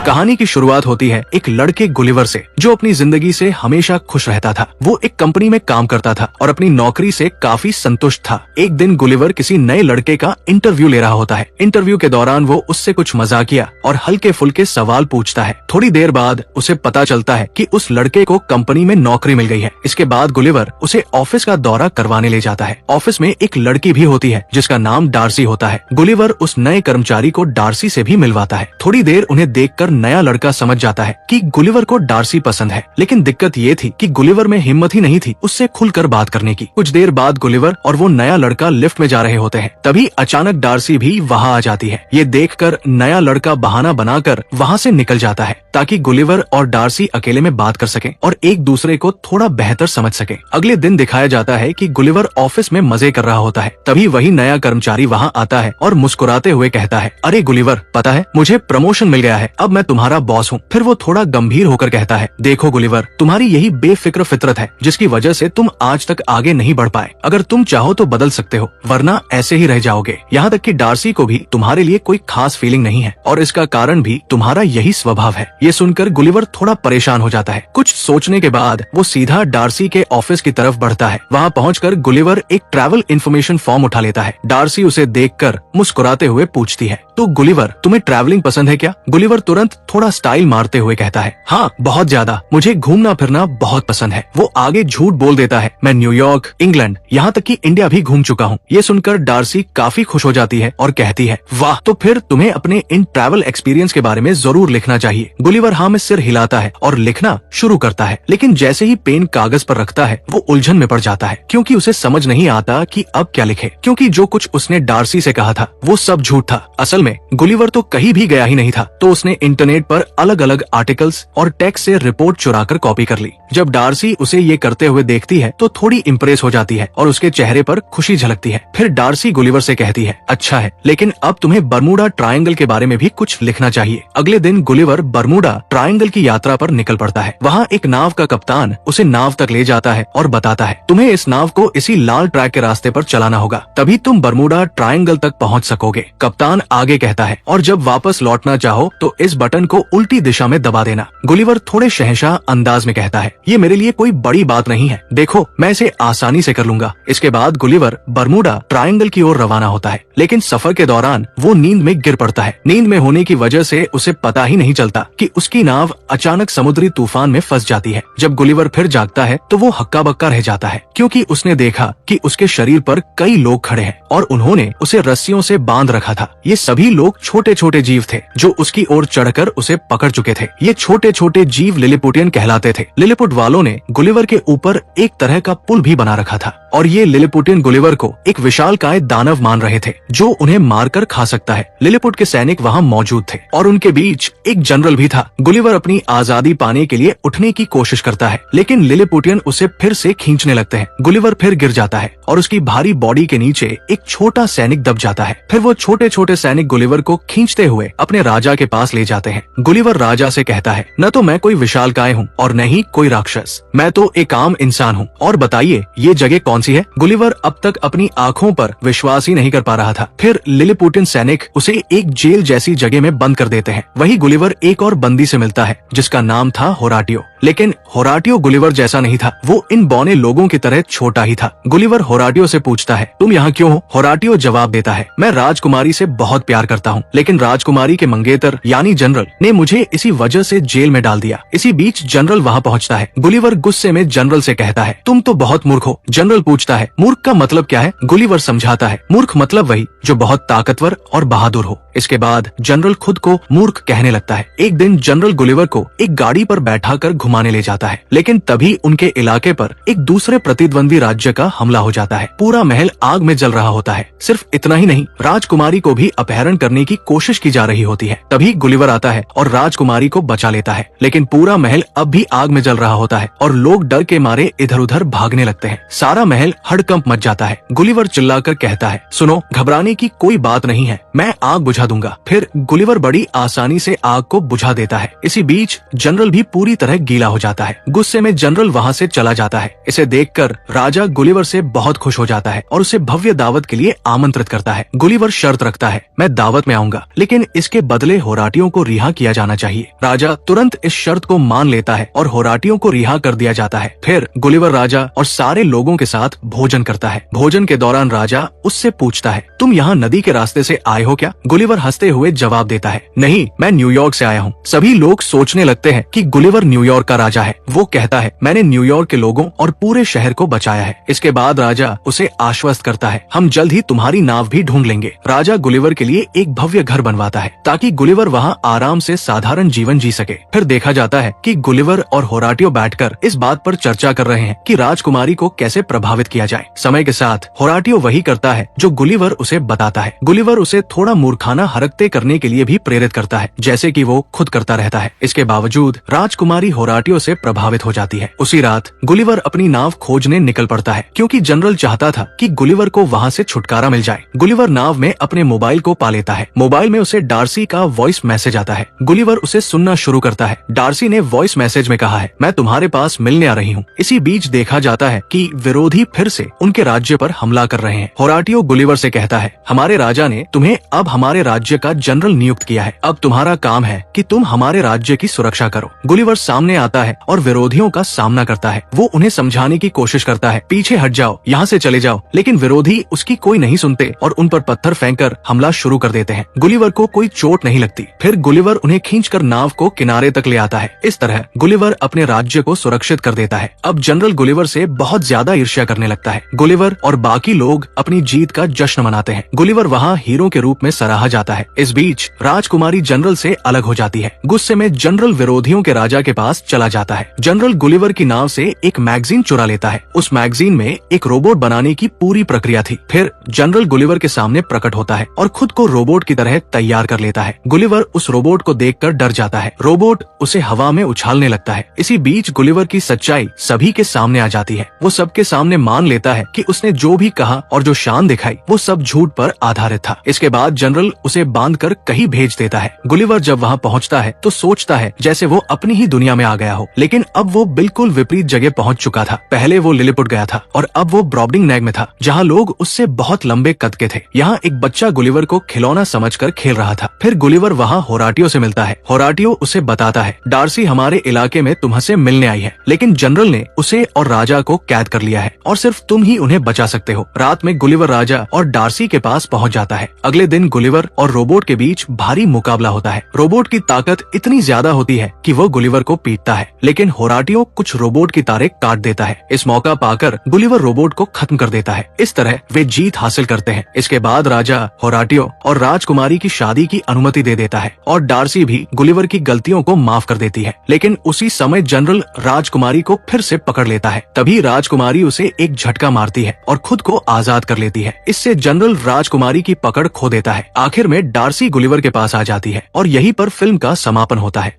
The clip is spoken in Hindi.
कहानी की शुरुआत होती है एक लड़के गुलिवर से, जो अपनी जिंदगी से हमेशा खुश रहता था। वो एक कंपनी में काम करता था और अपनी नौकरी से काफी संतुष्ट था। एक दिन गुलिवर किसी नए लड़के का इंटरव्यू ले रहा होता है। इंटरव्यू के दौरान वो उससे कुछ मजाकिया और हल्के फुल्के सवाल पूछता है। थोड़ी देर बाद उसे पता चलता है कि उस लड़के को कंपनी में नौकरी मिल गई है। इसके बाद गुलिवर उसे ऑफिस का दौरा करवाने ले जाता है। ऑफिस में एक लड़की भी होती है जिसका नाम डार्सी होता है। गुलिवर उस नए कर्मचारी को डार्सी से भी मिलवाता है। थोड़ी देर उन्हें देखकर नया लड़का समझ जाता है कि गुलिवर को डार्सी पसंद है, लेकिन दिक्कत ये थी कि गुलिवर में हिम्मत ही नहीं थी उससे खुलकर बात करने की। कुछ देर बाद गुलिवर और वो नया लड़का लिफ्ट में जा रहे होते हैं। तभी अचानक डार्सी भी वहाँ आ जाती है। ये देखकर नया लड़का बहाना बनाकर वहाँ से निकल जाता है ताकि गुलिवर और डार्सी अकेले में बात कर सकें और एक दूसरे को थोड़ा बेहतर समझ सकें। अगले दिन दिखाया जाता है कि गुलिवर ऑफिस में मजे कर रहा होता है। तभी वही नया कर्मचारी वहाँ आता है और मुस्कुराते हुए कहता है, अरे गुलिवर, पता है मुझे प्रमोशन मिल गया है, अब मैं तुम्हारा बॉस हूँ। फिर वो थोड़ा गंभीर होकर कहता है, देखो गुलिवर, तुम्हारी यही बेफिक्र फितरत है जिसकी वजह से तुम आज तक आगे नहीं बढ़ पाए। अगर तुम चाहो तो बदल सकते हो, वरना ऐसे ही रह जाओगे। यहाँ तक कि डार्सी को भी तुम्हारे लिए कोई खास फीलिंग नहीं है और इसका कारण भी तुम्हारा यही स्वभाव है। ये सुनकर गुलिवर थोड़ा परेशान हो जाता है। कुछ सोचने के बाद वो सीधा डार्सी के ऑफिस की तरफ बढ़ता है। वहाँ पहुंचकर गुलिवर एक ट्रैवल इन्फॉर्मेशन फॉर्म उठा लेता है। डार्सी उसे देखकर मुस्कुराते हुए पूछती है, तो गुलिवर, तुम्हें ट्रैवलिंग पसंद है क्या? गुलिवर तुरंत थोड़ा स्टाइल मारते हुए कहता है, हाँ बहुत ज्यादा, मुझे घूमना फिरना बहुत पसंद है। वो आगे झूठ बोल देता है, मैं न्यूयॉर्क, इंग्लैंड, यहाँ तक कि इंडिया भी घूम चुका हूँ। ये सुनकर डार्सी काफी खुश हो जाती है और कहती है, वाह, तो फिर तुम्हें अपने इन ट्रैवल एक्सपीरियंस के बारे में जरूर लिखना चाहिए। गुलिवर हाँ में सिर हिलाता है और लिखना शुरू करता है, लेकिन जैसे ही पेन कागज पर रखता है वो उलझन में पड़ जाता है, क्योंकि उसे समझ नहीं आता कि अब क्या लिखे, क्योंकि जो कुछ उसने डार्सी से कहा था वो सब झूठ था। असल में गुलिवर तो कहीं भी गया ही नहीं था, तो उसने इंटरनेट पर अलग अलग आर्टिकल्स और टेक्स्ट से रिपोर्ट चुराकर कॉपी कर ली। जब डार्सी उसे ये करते हुए देखती है तो थोड़ी इम्प्रेस हो जाती है और उसके चेहरे पर खुशी झलकती है। फिर डार्सी गुलिवर से कहती है, अच्छा है, लेकिन अब तुम्हें बर्मुडा ट्रायंगल के बारे में भी कुछ लिखना चाहिए। अगले दिन गुलिवर बर्मुडा ट्रायंगल की यात्रा पर निकल पड़ता है। वहाँ एक नाव का कप्तान उसे नाव तक ले जाता है और बताता है, तुम्हें इस नाव को इसी लाल ट्रैक के रास्ते पर चलाना होगा, तभी तुम बर्मुडा ट्रायंगल तक पहुँच सकोगे। कप्तान आगे कहता है, और जब वापस लौटना चाहो तो इस बटन को उल्टी दिशा में दबा देना। गुलिवर थोड़े शहंशाह अंदाज में कहता है, ये मेरे लिए कोई बड़ी बात नहीं है, देखो मैं इसे आसानी से कर लूंगा। इसके बाद गुलिवर बर्मुडा ट्रायंगल की ओर रवाना होता है, लेकिन सफर के दौरान वो नींद में गिर पड़ता है। नींद में होने की वजह से उसे पता ही नहीं चलता कि उसकी नाव अचानक समुद्री तूफान में फंस जाती है। जब गुलिवर फिर जागता है तो वो हक्का बक्का रह जाता है, क्योंकि उसने देखा कि उसके शरीर पर कई लोग खड़े हैं और उन्होंने उसे रस्सियों से बांध रखा था। ये सभी लोग छोटे छोटे जीव थे जो उसकी ओर चढ़कर उसे पकड़ चुके थे। ये छोटे छोटे जीव लिलिपुटियन कहलाते थे। लिलिपुट वालों ने गुलिवर के ऊपर एक तरह का पुल भी बना रखा था और ये लिलिपुटियन गुलिवर को एक विशालकाय दानव मान रहे थे जो उन्हें मारकर खा सकता है। लिलिपुट के सैनिक वहाँ मौजूद थे और उनके बीच एक जनरल भी था। गुलिवर अपनी आजादी पाने के लिए उठने की कोशिश करता है, लेकिन लिलिपुटियन उसे फिर से खींचने लगते हैं। गुलिवर फिर गिर जाता है और उसकी भारी बॉडी के नीचे एक छोटा सैनिक दब जाता है। फिर वो छोटे छोटे सैनिक गुलिवर को खींचते हुए अपने राजा के पास ले जाते हैं। गुलिवर राजा से कहता है, न तो मैं कोई विशालकाय हूँ और न ही कोई राक्षस, मैं तो एक आम इंसान हूँ, और बताइए ये जगह कौन सी है? गुलिवर अब तक अपनी आँखों पर विश्वास ही नहीं कर पा रहा था। फिर लिलिपुटियन सैनिक उसे एक जेल जैसी जगह में बंद कर देते हैं। वही गुलिवर एक और बंदी से मिलता है जिसका नाम था होराटियो, लेकिन होराटियो गुलिवर जैसा नहीं था, वो इन बौने लोगों की तरह छोटा ही था। गुलिवर होराटियो से पूछता है, तुम यहाँ क्यों हो? होराटियो जवाब देता है, मैं राजकुमारी से बहुत प्यार करता हूँ, लेकिन राजकुमारी के मंगेतर यानी जनरल ने मुझे इसी वजह से जेल में डाल दिया। इसी बीच जनरल वहाँ पहुँचता है। गुलिवर गुस्से में जनरल से कहता है, तुम तो बहुत मूर्ख हो। जनरल पूछता है, मूर्ख का मतलब क्या है? गुलिवर समझाता है, मूर्ख मतलब वही जो बहुत ताकतवर और बहादुर हो। इसके बाद जनरल खुद को मूर्ख कहने लगता है। एक दिन जनरल गुलिवर को एक गाड़ी पर बैठाकर घुमाने ले जाता है, लेकिन तभी उनके इलाके पर एक दूसरे प्रतिद्वंदी राज्य का हमला हो जाता है। पूरा महल आग में जल रहा होता है। सिर्फ इतना ही नहीं, राजकुमारी को भी अपहरण करने की कोशिश की जा रही होती है। तभी गुलिवर आता है और राजकुमारी को बचा लेता है, लेकिन पूरा महल अब भी आग में जल रहा होता है और लोग डर के मारे इधर उधर भागने लगते हैं। सारा महल हड़कंप मच जाता है। गुलिवर चिल्लाकर कहता है, सुनो, घबराने की कोई बात नहीं है, मैं आग बुझा दूंगा। फिर गुलिवर बड़ी आसानी से आग को बुझा देता है। इसी बीच जनरल भी पूरी तरह गीला गीला हो जाता है। गुस्से में जनरल वहाँ से चला जाता है। इसे देखकर राजा गुलिवर से बहुत खुश हो जाता है और उसे भव्य दावत के लिए आमंत्रित करता है। गुलिवर शर्त रखता है, मैं दावत में आऊंगा, लेकिन इसके बदले होराटियों को रिहा किया जाना चाहिए। राजा तुरंत इस शर्त को मान लेता है और होराटियों को रिहा कर दिया जाता है। फिर गुलिवर राजा और सारे लोगों के साथ भोजन करता है। भोजन के दौरान राजा उससे पूछता है, तुम यहाँ नदी के रास्ते से आए हो क्या? गुलिवर हंसते हुए जवाब देता है, नहीं, मैं न्यूयॉर्क से आया हूँ। सभी लोग सोचने लगते हैं कि गुलिवर न्यूयॉर्क का राजा है। वो कहता है, मैंने न्यूयॉर्क के लोगों और पूरे शहर को बचाया है। इसके बाद राजा उसे आश्वस्त करता है, हम जल्द ही तुम्हारी नाव भी ढूंढ लेंगे। राजा गुलिवर के लिए एक भव्य घर बनवाता है ताकि गुलिवर वहाँ आराम से साधारण जीवन जी सके। फिर देखा जाता है कि गुलिवर और होराटियो बैठकर इस बात पर चर्चा कर रहे हैं कि राजकुमारी को कैसे प्रभावित किया जाए। समय के साथ होराटियो वही करता है जो गुलिवर उसे बताता है। गुलिवर उसे थोड़ा मूर्खाना हरकतें करने के लिए भी प्रेरित करता है, जैसे कि वो खुद करता रहता है। इसके बावजूद राजकुमारी होराटियो से प्रभावित हो जाती है। उसी रात गुलिवर अपनी नाव खोजने निकल पड़ता है, क्योंकि जनरल चाहता था कि गुलिवर को वहाँ से छुटकारा मिल जाए। गुलिवर नाव में अपने मोबाइल को पा लेता है। मोबाइल में उसे डार्सी का वॉइस मैसेज आता है। गुलिवर उसे सुनना शुरू करता है। डार्सी ने वॉइस मैसेज में कहा है, मैं तुम्हारे पास मिलने आ रही हूँ। इसी बीच देखा जाता है कि विरोधी फिर से उनके राज्य पर हमला कर रहे हैं। होराटियो गुलिवर से कहता है, हमारे राजा ने तुम्हें अब हमारे राज्य का जनरल नियुक्त किया है। अब तुम्हारा काम है कि तुम हमारे राज्य की सुरक्षा करो। गुलिवर सामने आता है और विरोधियों का सामना करता है। वो उन्हें समझाने की कोशिश करता है, पीछे हट जाओ, यहाँ से चले जाओ, लेकिन विरोधी उसकी कोई नहीं सुनते और उन पर पत्थर फेंककर हमला शुरू कर देते हैं। गुलिवर को कोई चोट नहीं लगती। फिर गुलिवर उन्हें खींचकर नाव को किनारे तक ले आता है। इस तरह गुलिवर अपने राज्य को सुरक्षित कर देता है। अब जनरल गुलिवर से बहुत ज्यादा ईर्ष्या करने लगता है। गुलिवर और बाकी लोग अपनी जीत का जश्न मनाते हैं। गुलिवर वहाँ हीरो के रूप में सराहा जाता है। इस बीच राजकुमारी जनरल से अलग हो जाती है। गुस्से में जनरल विरोधियों के राजा के पास चला जाता है। जनरल गुलिवर की नाव से एक मैगजीन चुरा लेता है। उस मैगजीन में एक रोबोट बनाने की पूरी प्रक्रिया थी। फिर जनरल गुलिवर के सामने प्रकट होता है और खुद को रोबोट की तरह तैयार कर लेता है। गुलिवर उस रोबोट को देखकर डर जाता है। रोबोट उसे हवा में उछालने लगता है। इसी बीच गुलिवर की सच्चाई सभी के सामने आ जाती है। वो सबके सामने मान लेता है कि उसने जो भी कहा और जो शान दिखाई वो सब झूठ पर आधारित था। इसके बाद जनरल उसे बांधकर कहीं भेज देता है। गुलिवर जब वहाँ पहुँचता है तो सोचता है जैसे वो अपनी ही दुनिया में आ गया हो, लेकिन अब वो बिल्कुल विपरीत जगह पहुँच चुका था। पहले वो लिलीपुट गया था और अब वो ब्रॉबडिंगनेग में था, जहाँ लोग उससे बहुत लंबे कद के थे। यहाँ एक बच्चा गुलिवर को खिलौना समझकर खेल रहा था। फिर गुलिवर वहाँ होराटियो से मिलता है। होराटियो उसे बताता है, डार्सी हमारे इलाके में तुमसे मिलने आई है, लेकिन जनरल ने उसे और राजा को कैद कर लिया है और सिर्फ तुम ही उन्हें बचा सकते हो। रात में गुलिवर राजा और डार्सी के पास पहुँच जाता है। अगले दिन गुलिवर और रोबोट के बीच भारी मुकाबला होता है। रोबोट की ताकत इतनी ज्यादा होती है कि वो गुलिवर को पीटता है, लेकिन होराटियो कुछ रोबोट की तारें काट देता है। इस मौका पाकर गुलिवर रोबोट को खत्म कर देता है। इस तरह वे जीत हासिल करते हैं। इसके बाद राजा होराटियो और राजकुमारी की शादी की अनुमति दे देता है और डार्सी भी गुलिवर की गलतियों को माफ कर देती है। लेकिन उसी समय जनरल राजकुमारी को फिर से पकड़ लेता है। तभी राजकुमारी उसे एक झटका मारती है और खुद को आजाद कर लेती है। इससे जनरल राजकुमारी की पकड़ खो देता है। आखिर में डार्सी गुलिवर के पास आ जाती है और यहीं पर फिल्म का समापन होता है।